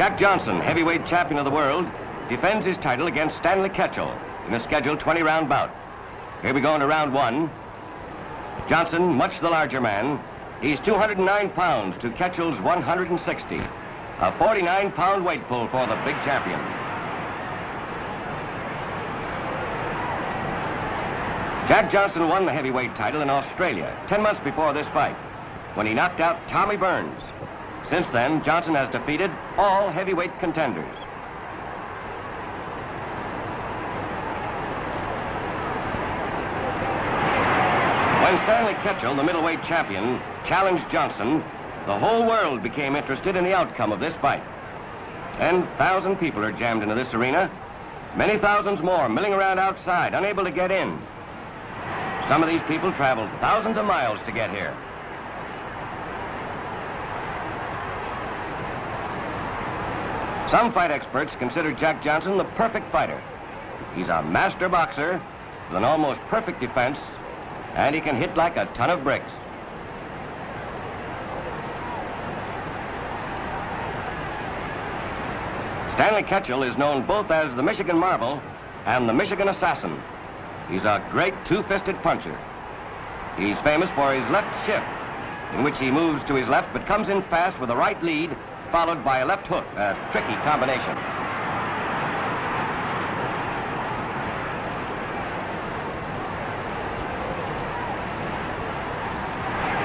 Jack Johnson, heavyweight champion of the world, defends his title against Stanley Ketchel in a scheduled 20-round bout. Here we go into round one. Johnson, much the larger man. He's 209 pounds to Ketchel's 160. A 49-pound weight pull for the big champion. Jack Johnson won the heavyweight title in Australia 10 months before this fight, when he knocked out Tommy Burns. Since then, Johnson has defeated all heavyweight contenders. When Stanley Ketchel, the middleweight champion, challenged Johnson, the whole world became interested in the outcome of this fight. 10,000 people are jammed into this arena. Many thousands more milling around outside, unable to get in. Some of these people traveled thousands of miles to get here. Some fight experts consider Jack Johnson the perfect fighter. He's a master boxer with an almost perfect defense, and he can hit like a ton of bricks. Stanley Ketchel is known both as the Michigan Marvel and the Michigan Assassin. He's a great two-fisted puncher. He's famous for his left shift, in which he moves to his left but comes in fast with a right lead, followed by a left hook, a tricky combination.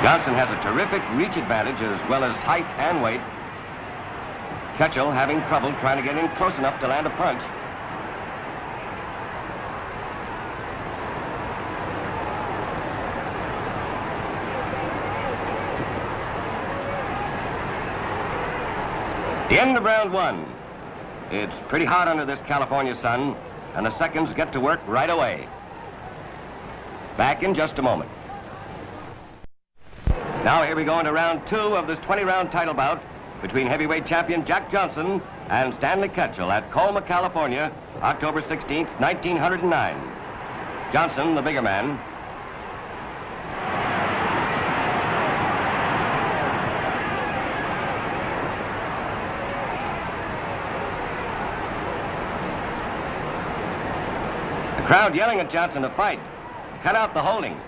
Johnson has a terrific reach advantage as well as height and weight. Ketchel having trouble trying to get in close enough to land a punch. The end of round one. It's pretty hot under this California sun, and the seconds get to work right away. Back in just a moment. Now here we go into round two of this 20-round title bout between heavyweight champion Jack Johnson and Stanley Ketchel at Colma, California, October 16th, 1909. Johnson, the bigger man. The crowd yelling at Johnson to fight. Cut out the holding.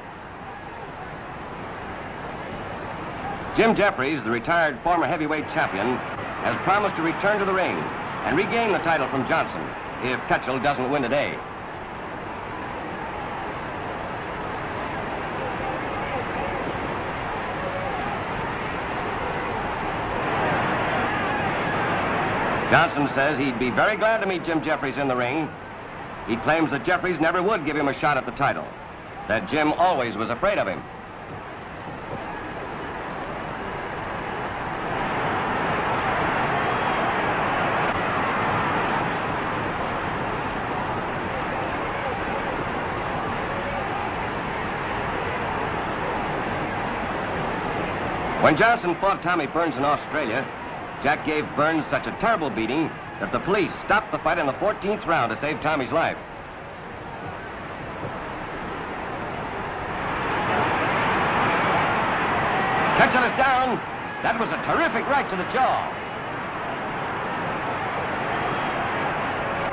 Jim Jeffries, the retired former heavyweight champion, has promised to return to the ring and regain the title from Johnson if Ketchel doesn't win today. Johnson says he'd be very glad to meet Jim Jeffries in the ring. He claims that Jeffries never would give him a shot at the title, that Jim always was afraid of him. When Johnson fought Tommy Burns in Australia, Jack gave Burns such a terrible beating that the police stopped the fight in the 14th round to save Tommy's life. Ketchel is down. That was a terrific right to the jaw.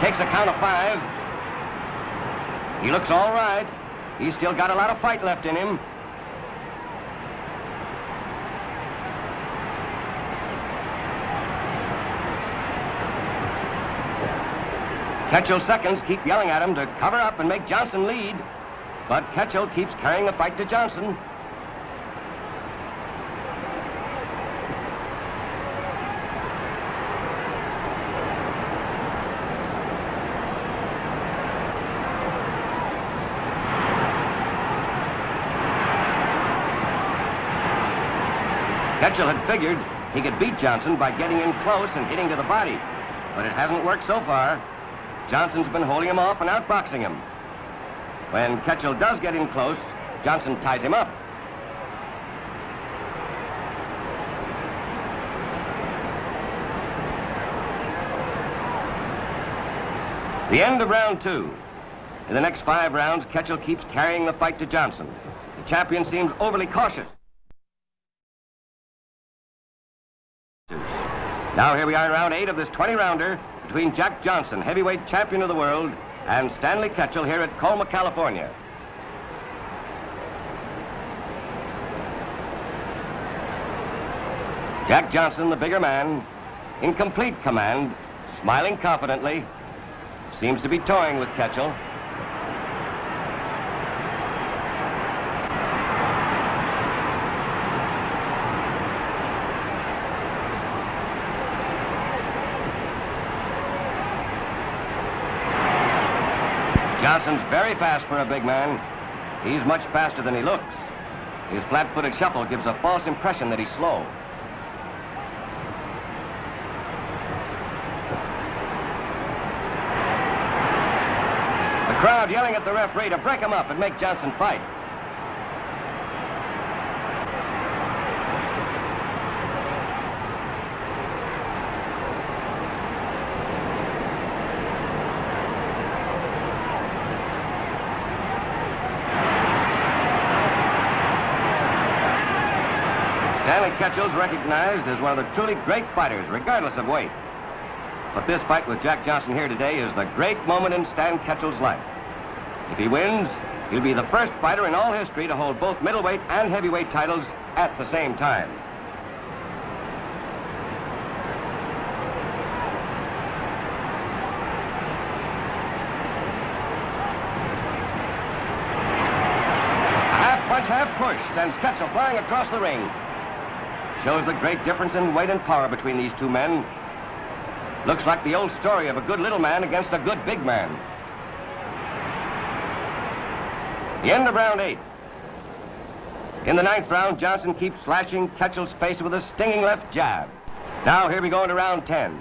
Takes a count of 5. He looks all right. He's still got a lot of fight left in him. Ketchel's seconds keep yelling at him to cover up and make Johnson lead, but Ketchel keeps carrying the fight to Johnson. Ketchel had figured he could beat Johnson by getting in close and hitting to the body, but it hasn't worked so far. Johnson's been holding him off and outboxing him. When Ketchel does get in close, Johnson ties him up. The end of round two. In the next 5 rounds, Ketchel keeps carrying the fight to Johnson. The champion seems overly cautious. Now here we are in round 8 of this 20-rounder between Jack Johnson, heavyweight champion of the world, and Stanley Ketchel here at Colma, California. Jack Johnson, the bigger man, in complete command, smiling confidently, seems to be toying with Ketchel. Johnson's very fast for a big man. He's much faster than he looks. His flat-footed shuffle gives a false impression that he's slow. The crowd yelling at the referee to break him up and make Johnson fight. Stanley Ketchel's recognized as one of the truly great fighters, regardless of weight. But this fight with Jack Johnson here today is the great moment in Stan Ketchel's life. If he wins, he'll be the first fighter in all history to hold both middleweight and heavyweight titles at the same time. A half punch, half push sends Ketchel flying across the ring. Shows the great difference in weight and power between these two men. Looks like the old story of a good little man against a good big man. The end of round 8. In the 9th round, Johnson keeps slashing Ketchel's face with a stinging left jab. Now here we go into round 10.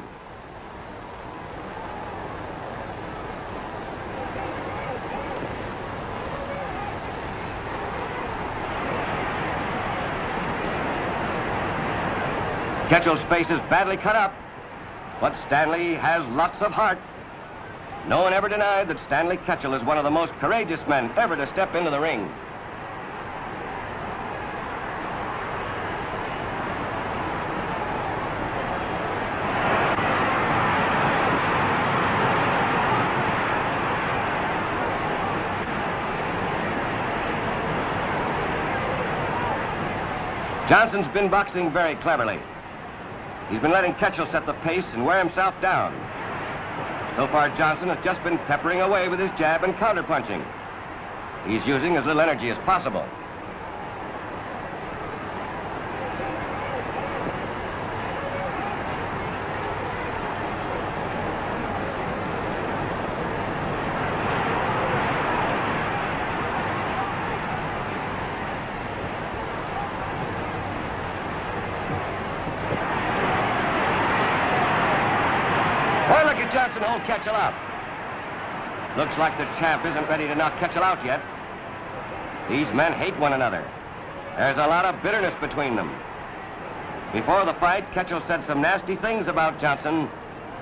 Ketchel's face is badly cut up, but Stanley has lots of heart. No one ever denied that Stanley Ketchel is one of the most courageous men ever to step into the ring. Johnson's been boxing very cleverly. He's been letting Ketchel set the pace and wear himself down. So far, Johnson has just been peppering away with his jab and counterpunching. He's using as little energy as possible. Johnson hold Ketchel out. Looks like the champ isn't ready to knock Ketchel out yet. These men hate one another. There's a lot of bitterness between them. Before the fight, Ketchel said some nasty things about Johnson,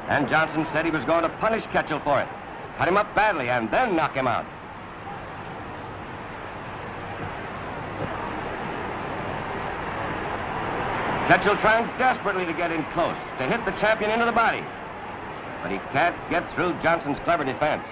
and Johnson said he was going to punish Ketchel for it, cut him up badly, and then knock him out. Ketchel trying desperately to get in close, to hit the champion into the body. But he can't get through Johnson's clever defense.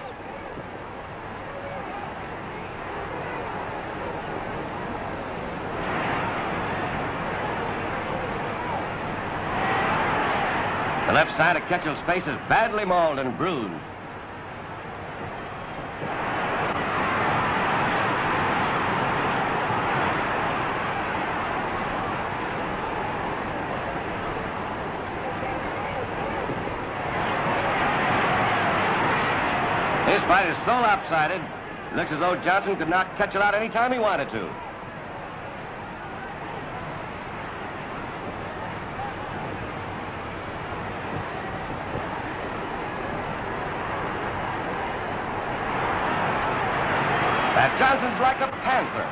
The left side of Ketchel's face is badly mauled and bruised. This fight is so lopsided, it looks as though Johnson could knock Ketchel out any time he wanted to. That Johnson's like a panther.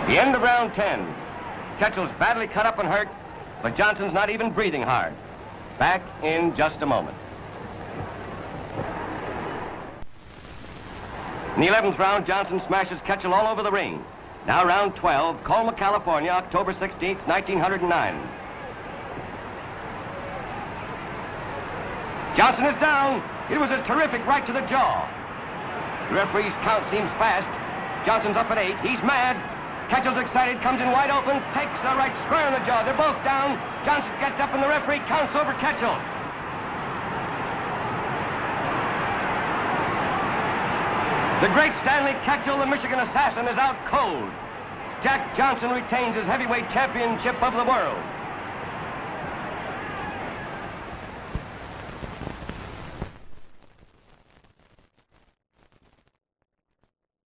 The end of round 10. Ketchel's badly cut up and hurt, but Johnson's not even breathing hard. Back in just a moment. In the 11th round, Johnson smashes Ketchel all over the ring. Now round 12, Colma, California, October 16th, 1909. Johnson is down. It was a terrific right to the jaw. The referee's count seems fast. Johnson's up at 8. He's mad. Ketchel's excited, comes in wide open, takes a right square on the jaw. They're both down. Johnson gets up and the referee counts over Ketchel. The great Stanley Ketchel, the Michigan assassin, is out cold. Jack Johnson retains his heavyweight championship of the world.